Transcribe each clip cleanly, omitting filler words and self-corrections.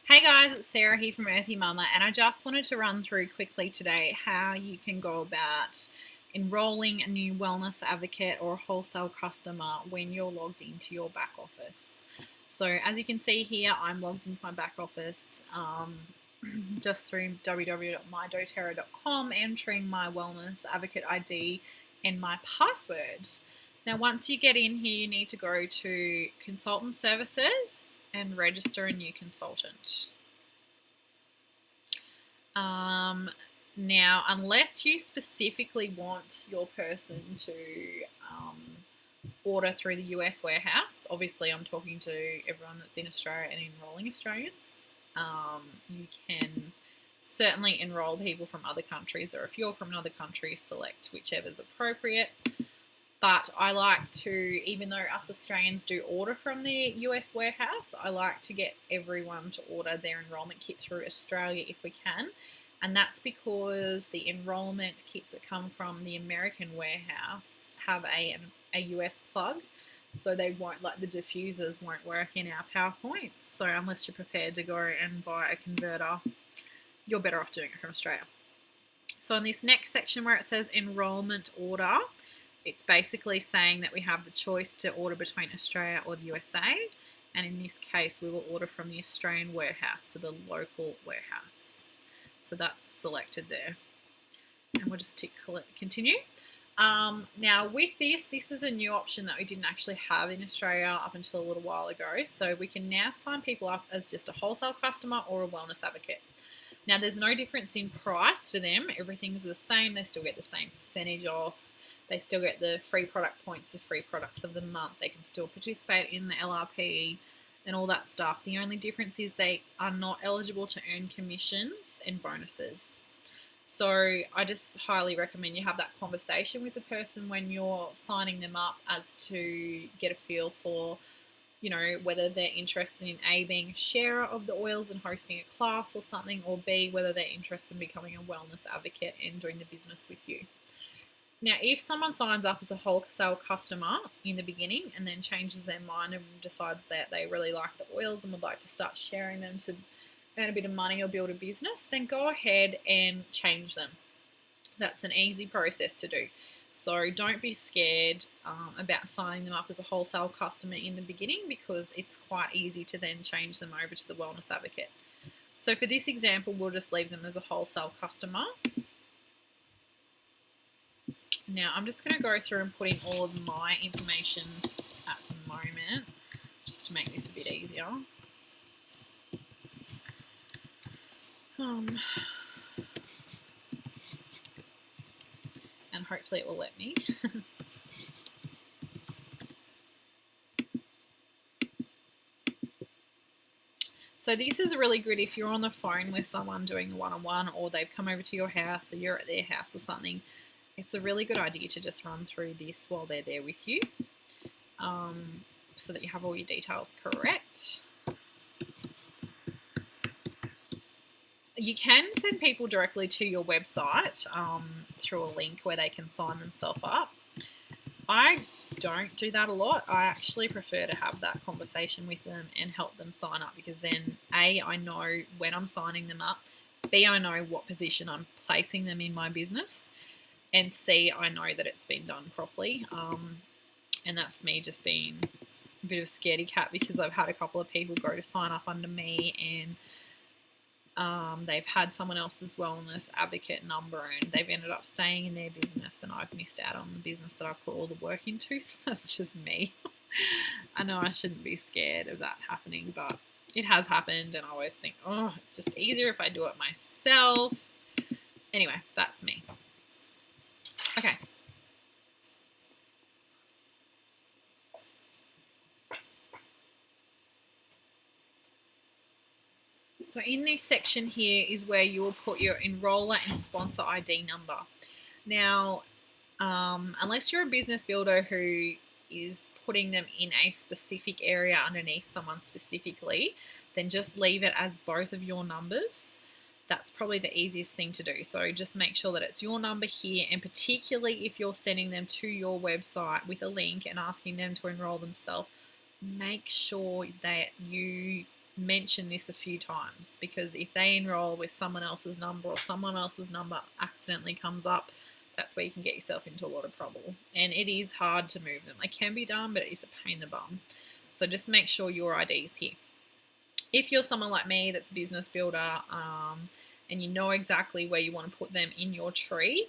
Hey guys, it's Sarah here from Earthy Mama, and I just wanted to run through quickly today how you can go about enrolling a new wellness advocate or a wholesale customer when you're logged into your back office. So as you can see here, I'm logged into my back office just through www.mydoterra.com, entering my wellness advocate ID and my password. Now once you get in here, you need to go to consultant services and register a new consultant. Now, unless you specifically want your person to order through the US warehouse, obviously I'm talking to everyone that's in Australia and enrolling Australians, you can certainly enroll people from other countries, or if you're from another country, select whichever's appropriate. But I like to, even though us Australians do order from the US warehouse, I like to get everyone to order their enrolment kit through Australia if we can. And that's because the enrolment kits that come from the American warehouse have a US plug. So they won't, like the diffusers won't work in our PowerPoint. So unless you're prepared to go and buy a converter, you're better off doing it from Australia. So in this next section where it says enrolment order, it's basically saying that we have the choice to order between Australia or the USA, and in this case we will order from the Australian warehouse to the local warehouse. So that's selected there, and we'll just tick continue. Now with this is a new option that we didn't actually have in Australia up until a little while ago, so we can now sign people up as just a wholesale customer or a wellness advocate. Now there's no difference in price for them, everything's the same, they still get the same percentage off. They still get the free product points, the free products of the month. They can still participate in the LRP and all that stuff. The only difference is they are not eligible to earn commissions and bonuses. So I just highly recommend you have that conversation with the person when you're signing them up as to get a feel for, you know, whether they're interested in A, being a sharer of the oils and hosting a class or something, or B, whether they're interested in becoming a wellness advocate and doing the business with you. Now, if someone signs up as a wholesale customer in the beginning and then changes their mind and decides that they really like the oils and would like to start sharing them to earn a bit of money or build a business, then go ahead and change them. That's an easy process to do. So don't be scared about signing them up as a wholesale customer in the beginning, because it's quite easy to then change them over to the wellness advocate. So for this example, we'll just leave them as a wholesale customer. Now I'm just going to go through and put in all of my information at the moment, just to make this a bit easier. And hopefully it will let me. So this is really good if you're on the phone with someone doing a one-on-one, or they've come over to your house or you're at their house or something. It's a really good idea to just run through this while they're there with you, so that you have all your details correct. You can send people directly to your website through a link where they can sign themselves up. I don't do that a lot. I actually prefer to have that conversation with them and help them sign up, because then A, I know when I'm signing them up, B, I know what position I'm placing them in my business, and C, I know that it's been done properly. And that's me just being a bit of a scaredy cat, because I've had a couple of people go to sign up under me, and they've had someone else's wellness advocate number, and they've ended up staying in their business, and I've missed out on the business that I put all the work into. So that's just me. I know I shouldn't be scared of that happening, but it has happened, and I always think, oh, it's just easier if I do it myself. Anyway, that's me. Okay. So in this section here is where you will put your enroller and sponsor ID number. Now, unless you're a business builder who is putting them in a specific area underneath someone specifically, then just leave it as both of your numbers. That's probably the easiest thing to do. So just make sure that it's your number here, and particularly if you're sending them to your website with a link and asking them to enroll themselves, make sure that you mention this a few times, because if they enroll with someone else's number or someone else's number accidentally comes up, that's where you can get yourself into a lot of trouble. And it is hard to move them. They can be done, but it is a pain in the bum. So just make sure your ID is here. If you're someone like me that's a business builder and you know exactly where you want to put them in your tree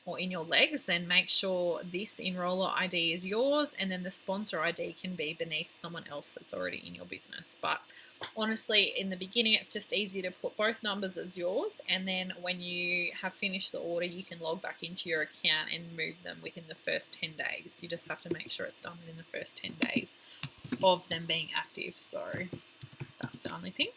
or in your legs, then make sure this enroller ID is yours, and then the sponsor ID can be beneath someone else that's already in your business. But honestly, in the beginning, it's just easier to put both numbers as yours, and then when you have finished the order, you can log back into your account and move them within the first 10 days. You just have to make sure it's done within the first 10 days of them being active. So that's the only thing.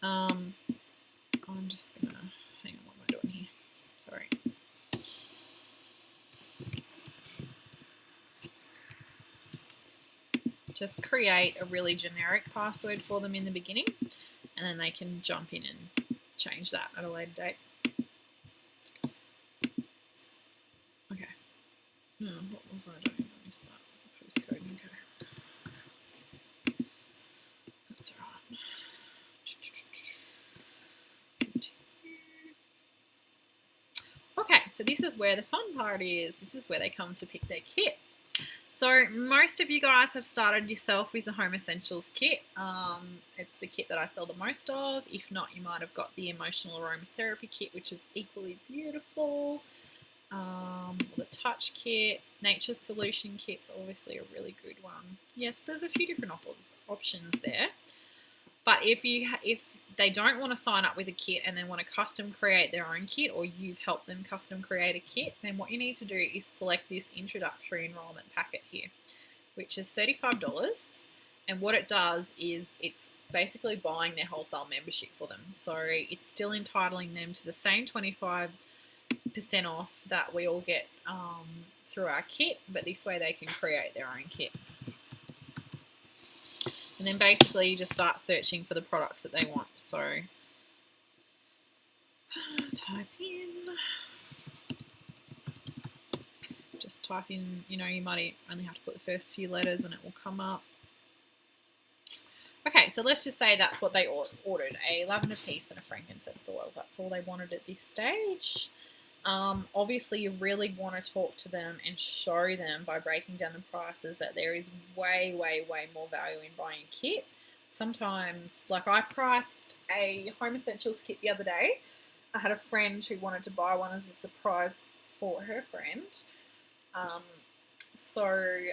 I'm just gonna hang on, what am I doing here? Sorry. Just create a really generic password for them in the beginning, and then they can jump in and change that at a later date. Okay. What was I doing? I missed that. Postcode. Okay. That's alright. Okay, so this is where the fun part is. This is where they come to pick their kit. So most of you guys have started yourself with the Home Essentials kit. It's the kit that I sell the most of. If not, you might have got the Emotional Aromatherapy kit, which is equally beautiful. The Touch kit, Nature's Solution kit's obviously a really good one. Yes, there's a few different options there. But if they don't want to sign up with a kit and they want to custom create their own kit, or you've helped them custom create a kit, then what you need to do is select this introductory enrollment packet here, which is $35. And what it does is it's basically buying their wholesale membership for them. So it's still entitling them to the same 25% off that we all get through our kit, but this way they can create their own kit. And then basically you just start searching for the products that they want. So type in, you might only have to put the first few letters and it will come up. Okay, so let's just say that's what they ordered, a lavender piece and a frankincense oil. That's all they wanted at this stage. Obviously, you really want to talk to them and show them by breaking down the prices that there is way, way, way more value in buying a kit. Sometimes, like I priced a Home Essentials kit the other day. I had a friend who wanted to buy one as a surprise for her friend. So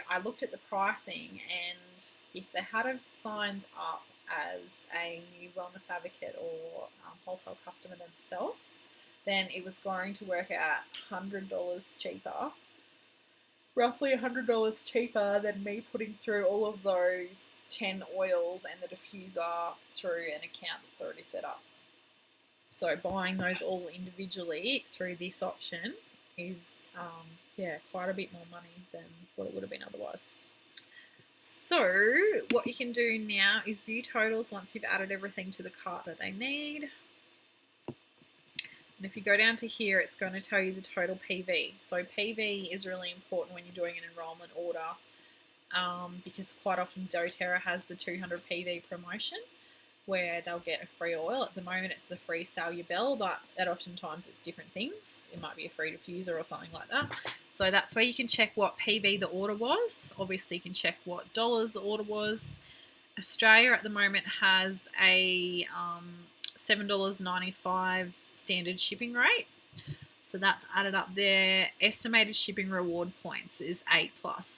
I looked at the pricing, and if they had have signed up as a new wellness advocate or wholesale customer themselves, then it was going to work out $100 cheaper, roughly $100 cheaper than me putting through all of those 10 oils and the diffuser through an account that's already set up. So buying those all individually through this option is, quite a bit more money than what it would have been otherwise. So what you can do now is view totals once you've added everything to the cart that they need. And if you go down to here, it's going to tell you the total PV. So PV is really important when you're doing an enrollment order, because quite often doTERRA has the 200 PV promotion where they'll get a free oil. At the moment it's the free Salubel, but at oftentimes it's different things. It might be a free diffuser or something like that. So that's where you can check what PV the order was. Obviously you can check what dollars the order was. Australia at the moment has a $7.95 standard shipping rate. So that's added up there. Estimated shipping reward points is 8+.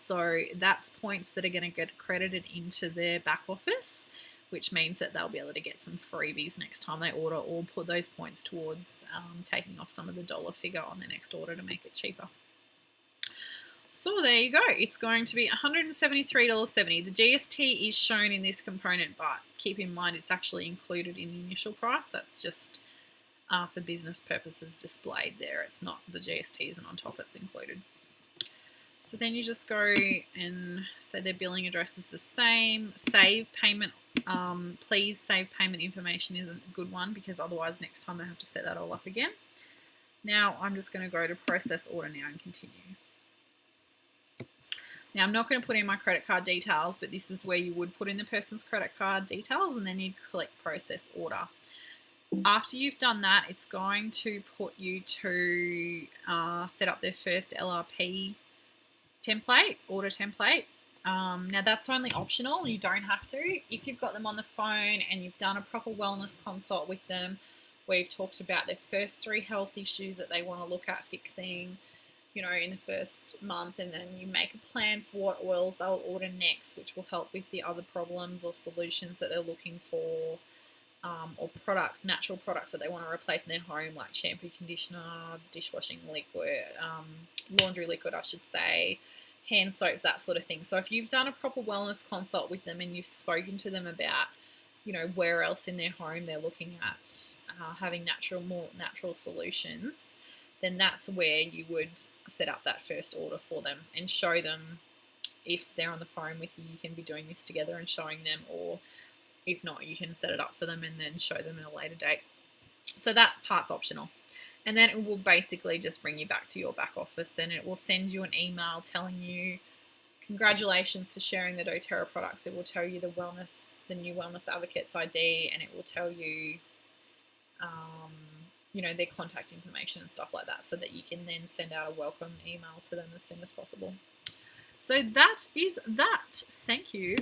So that's points that are going to get credited into their back office, which means that they'll be able to get some freebies next time they order, or put those points towards taking off some of the dollar figure on their next order to make it cheaper. So there you go. It's going to be $173.70. The GST is shown in this component, but keep in mind it's actually included in the initial price. That's just for business purposes displayed there. It's not, the GST isn't on top, it's included. So then you just go and say their billing address is the same. Save payment. Please save payment information isn't a good one, because otherwise next time they have to set that all up again. Now I'm just going to go to process order now and continue. Now, I'm not going to put in my credit card details, but this is where you would put in the person's credit card details, and then you'd click process order. After you've done that, it's going to put you to set up their first LRP template, order template. Now, that's only optional. You don't have to. If you've got them on the phone and you've done a proper wellness consult with them, where you've talked about their first 3 health issues that they want to look at fixing, you know, in the first month, and then you make a plan for what oils they'll order next, which will help with the other problems or solutions that they're looking for, or products, natural products that they want to replace in their home, like shampoo, conditioner, dishwashing liquid, laundry liquid, I should say, hand soaps, that sort of thing. So if you've done a proper wellness consult with them and you've spoken to them about, you know, where else in their home they're looking at having more natural solutions, then that's where you would set up that first order for them and show them. If they're on the phone with you, you can be doing this together and showing them, or if not, you can set it up for them and then show them in a later date. So that part's optional. And then it will basically just bring you back to your back office, and it will send you an email telling you, congratulations for sharing the doTERRA products. It will tell you the new Wellness Advocates ID, and it will tell you, you know, their contact information and stuff like that, so that you can then send out a welcome email to them as soon as possible. So that is that. Thank you.